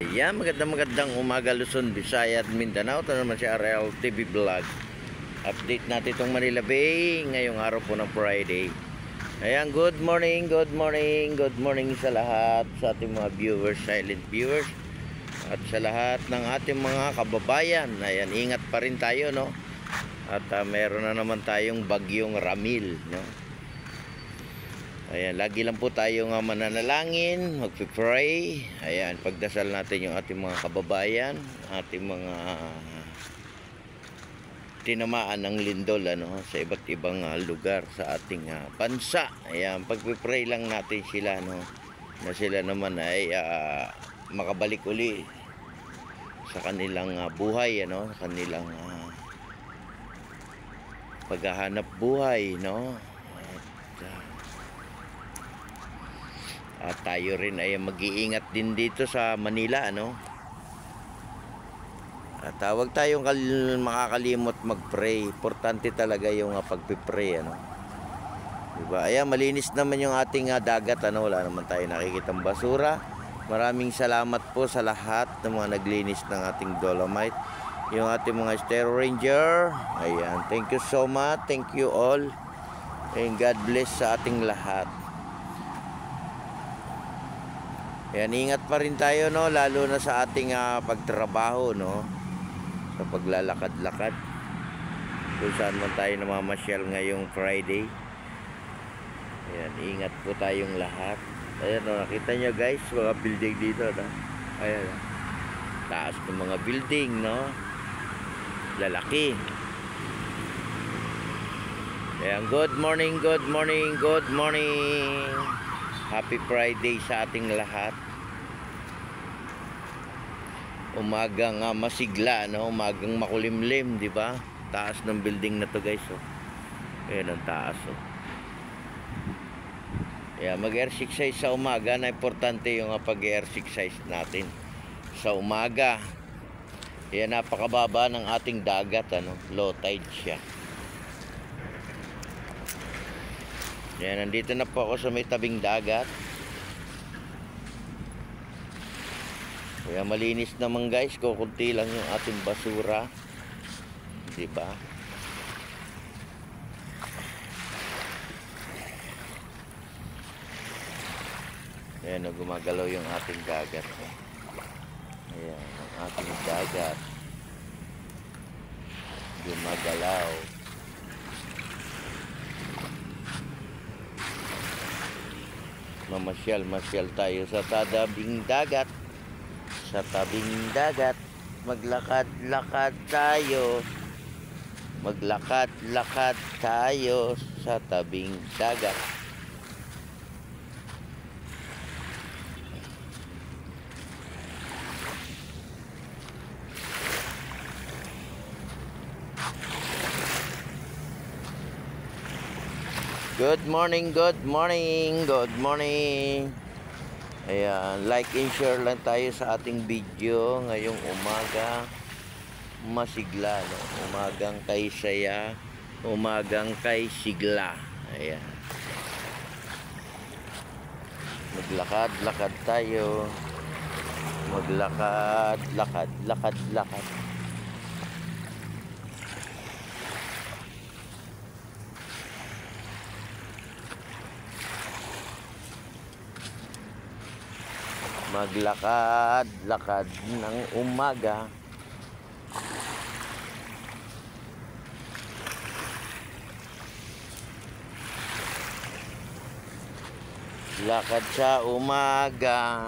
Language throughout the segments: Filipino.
Ayan, magandang umaga Luzon, Visayas at Mindanao. Ito naman si RL TV Vlog. Update natin itong Manila Bay ngayong araw po ng Friday. Ayan, good morning sa lahat, sa ating mga viewers, silent viewers, at sa lahat ng ating mga kababayan. Ayan, ingat pa rin tayo, no? At meron na naman tayong bagyong Ramil, no? Ayan, lagi lang po tayong mananalangin, magpipray. Ayan, pagdasal natin yung ating mga kababayan, ating mga tinamaan ng lindol, ano, sa iba't ibang lugar sa ating bansa. Ayan, pagpipray lang natin sila, no, na sila naman ay makabalik uli sa kanilang buhay, ano, sa kanilang paghahanap buhay, no. At tayo rin ay mag-iingat din dito sa Manila, ano. At huwag tayong makakalimot mag-pray. Importante talaga yung pagpipray, ano. Diba? Ayan, malinis naman yung ating dagat, ano. Wala naman tayo nakikitang basura. Maraming salamat po sa lahat ng mga naglinis ng ating Dolomite. Yung ating mga Stero Ranger. Ayan, thank you so much. Thank you all. And God bless sa ating lahat. Ayan, ingat pa rin tayo, no, lalo na sa ating pagtrabaho, no, sa paglalakad-lakad kung saan man tayo namamasyal ngayong Friday. Ayan, ingat po tayong lahat. Ayan, no, nakita nyo guys, mga building dito, no? Ayan, taas ng mga building, no, lalaki. Ayan, good morning. Happy Friday sa ating lahat. Umagang masigla, no? Umagang makulimlim, di ba? Taas ng building na to, guys, oh. Ayan ang taas, oh. Ayan, mag-exercise sa umaga. Na importante yung pag-exercise natin sa umaga. Ayan, napakababa ng ating dagat, ano? Low tide siya. Yan, nandito na po ako sa may tabing dagat. Kaya malinis naman guys, kukunti lang yung ating basura. Diba? Ayan, gumagalaw yung ating dagat. Ayan, ang ating dagat. Gumagalaw. Mamasyal tayo sa tabing dagat. Sa tabing dagat, maglakad-lakad tayo. Maglakad-lakad tayo sa tabing dagat. Good morning. Ayan, like and share lang tayo sa ating video ngayong umaga. Masigla, no? Umagang kay saya, umagang kay sigla. Ayan. Maglakad-lakad tayo. Maglakad-lakad. Maglakad-lakad ng umaga. Lakad sa umaga.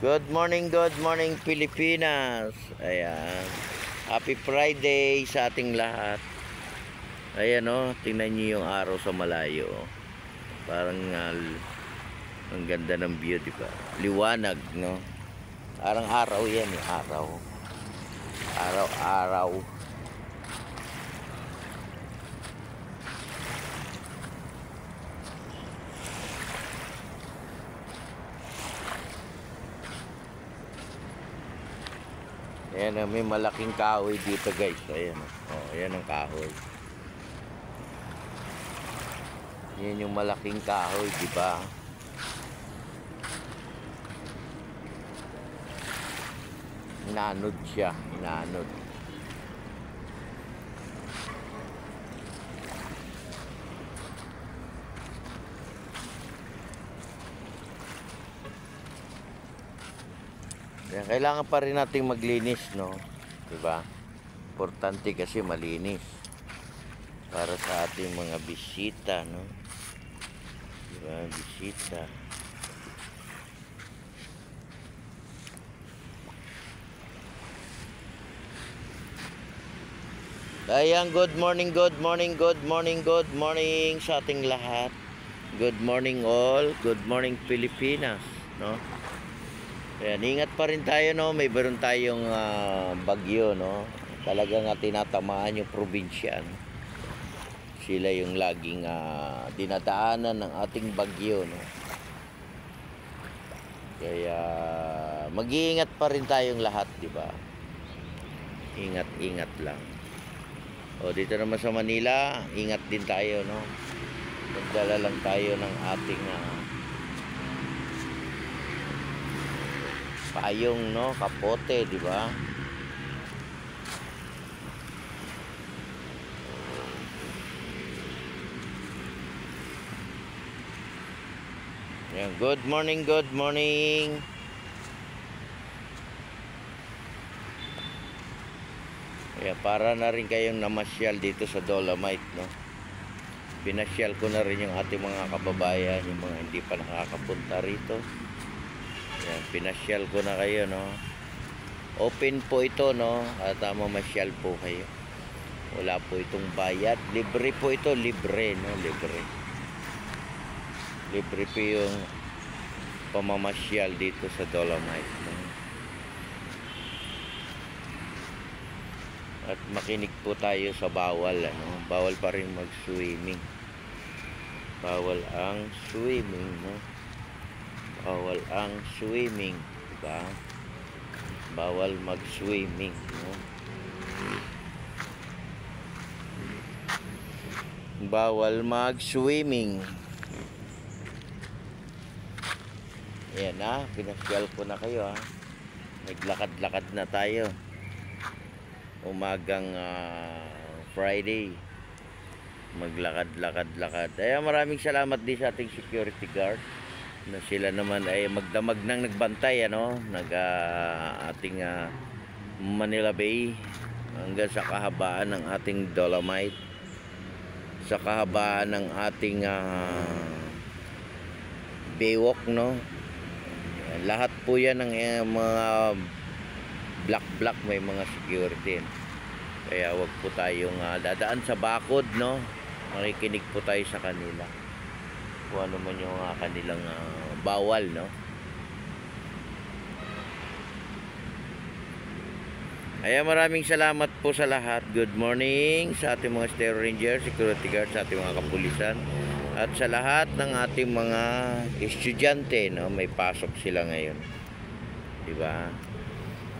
Good morning Pilipinas. Ayan. Happy Friday sa ating lahat. Ayan, oh, tingnan niyo yung araw sa malayo. Parang ang ganda ng view, di ba? Liwanag, no? Parang araw yan, araw. Araw. Ayan, may malaking kahoy dito guys. Ayan, oh, ayan ang kahoy. Yan yung malaking kahoy, di ba? Inanod siya, inanod. Yan, kailangan pa rin nating maglinis, no? Diba? Importante kasi malinis para sa ating mga bisita, no? Diba? Bisita. Ayan, good morning, good morning, good morning, good morning sa ating lahat. Good morning all, good morning Pilipinas, no? Ayan, ingat pa rin tayo, no? May meron tayong bagyo, no? Talagang tinatamaan yung probinsya, no? Sila yung laging dinadaanan ng ating bagyo, no? Kaya mag-iingat pa rin tayong lahat, di ba? Ingat-ingat lang. O dito naman sa Manila, ingat din tayo, no? Magdala lang tayo ng ating payong, no? Kapote, di ba? Yan, good morning, good morning. Kaya para na rin kayong namasyal dito sa Dolomite, no? Pinasyal ko na rin yung ating mga kababayan, yung mga hindi pa nakakapunta rito. Yan, pinasyal ko na kayo, no? Open po ito, no? At mamasyal po kayo. Wala po itong bayad. Libre po ito, libre, no? Libre. Libre po yung pamamasyal dito sa Dolomite, no? At makinig po tayo sa bawal, ano? Bawal pa rin mag-swimming. Bawal ang swimming, no? Bawal ang swimming, diba? Bawal mag-swimming, no? Bawal mag-swimming. Ayan na, pinasyal ko na kayo, ha? Naglakad-lakad na tayo. Umagang Friday, maglakad-lakad-lakad. Kaya maraming salamat din sa ating security guard na sila naman ay magdamag nang nagbantay, ano, ating Manila Bay hanggang sa kahabaan ng ating Dolomite, sa kahabaan ng ating Baywalk, no? Lahat po yan ng mga black may mga security. Kaya wag po tayong dadaan sa bakod, no? Makikinig po tayo sa kanila kung ano man yung kanilang bawal, no? Kaya maraming salamat po sa lahat. Good morning sa ating mga State Ranger, security guard, sa ating mga kapulisan, at sa lahat ng ating mga estudyante, no? May pasok sila ngayon, diba?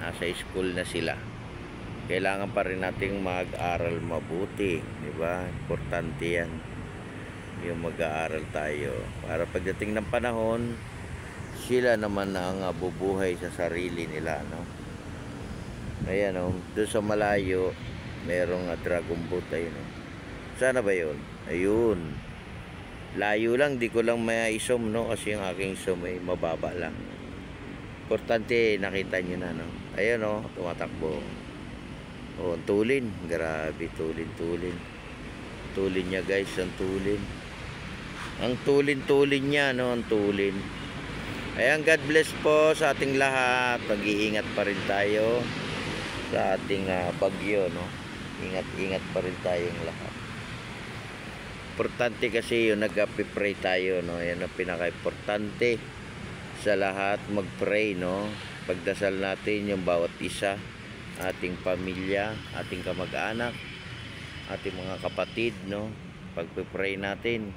Nasa school na sila. Kailangan pa rin nating mag-aral mabuti, di ba? Importante yan, yung mag-aaral tayo para pagdating ng panahon sila naman ang bubuhay sa sarili nila, no? Ayan, no? Doon sa malayo merong dragon boat, ayun, no? Sana ba yun? Ayun, layo lang, di ko lang may isom, no? Kasi yung aking isom ay mababa lang. Importante, nakita nyo na, no? Ayan, no? Tumatakbo. Oh, ang tulin. Grabe, tulin. Tulin niya, guys. Ang tulin. Ang tulin niya, no? Ang tulin. Ayan, God bless po sa ating lahat. Mag-iingat pa rin tayo sa ating bagyo, no? Ingat pa rin tayong lahat. Importante kasi yung nag-pray tayo, no? Yan ang pinaka-importante sa lahat, mag-pray, no? Pagdasal natin yung bawat isa, ating pamilya, ating kamag-anak, ating mga kapatid, no? Pag-pray natin.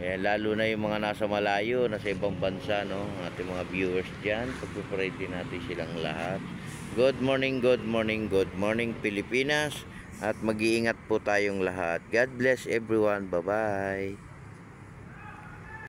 Lalo na yung mga nasa malayo, nasa ibang bansa, no? Ating mga viewers dyan, pag-pray din natin silang lahat. Good morning, good morning, good morning Pilipinas. At mag-iingat po tayong lahat. God bless everyone. Bye-bye.